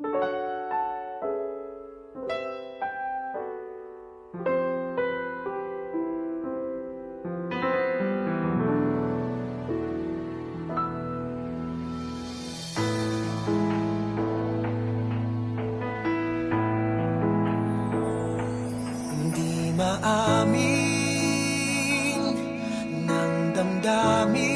Hindi maamin ng damdamin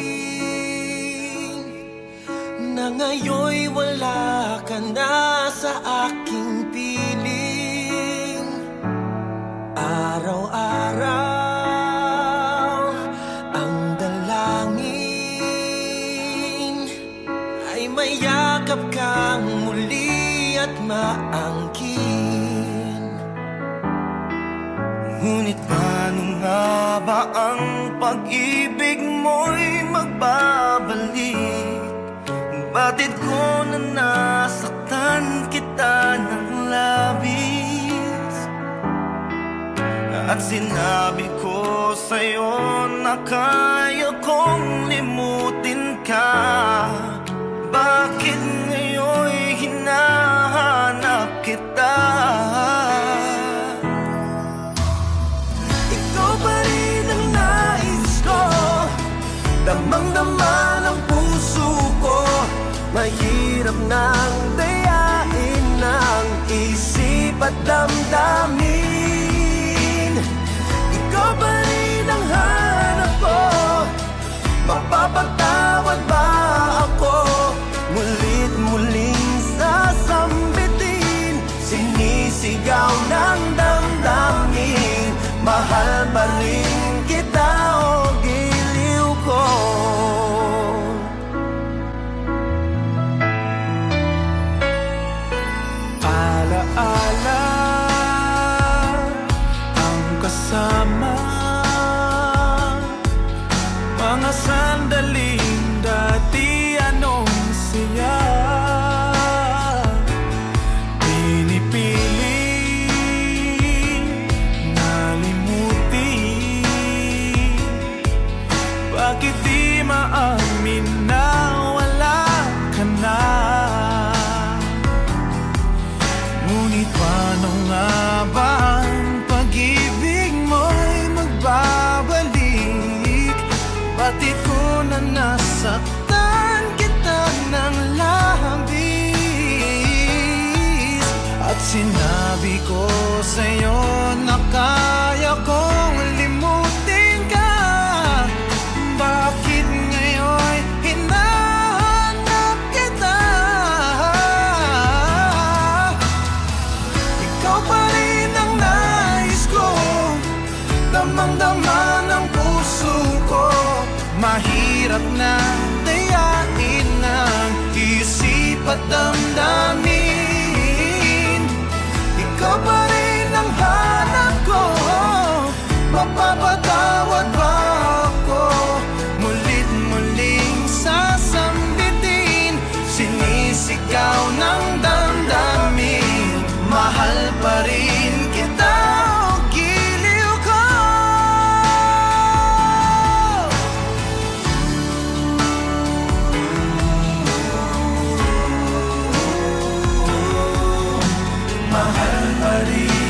na ngayon'y wala ka na sa aking piling. Araw-araw ang dalangin ay mayakap kang muli at maangkin. Ngunit paano nga ba ang pag-ibig mo'y magbabalik? Batid ko na nasaktan kita ng labis, at sinabi ko sa'yo na kaya kong limutin ka. Bakit ngayon'y hinahanap kita? Ikaw pa rin ang nais ko, damang-dama ng puso ko. Mahirap nang dayain ng isip at damdamin. Ikaw pa rin ang hanap ko, mapapatawad ba ako? Mulit-muling sasambitin, sinisigaw ng damdamin. Mahal pa rin kita o giliw ko. Alaala ang kasama, mga sandaling dati anong siya. Pinipili nalimutin, bakit di maamin na wala ka na? Ngunit paano nga ba ang pag-ibig mo'y magbabalik? Batid ko na nasaktan kita ng labis, at sinabi ko sa'yo na kaya kong limutin ka. Bakit ngayon'y hinahanap kita? Ikaw pa rin ang nais ko, damang-dama ng puso ko. Mahirap na dayain ng isip at damdamin. Ikaw pa rin ang hanap ko, mapapatawad ba ako? Mulit-muling sasambitin, sinisigaw ng damdamin. Mahal pa rin kita o giliw ko. Mahal pa rin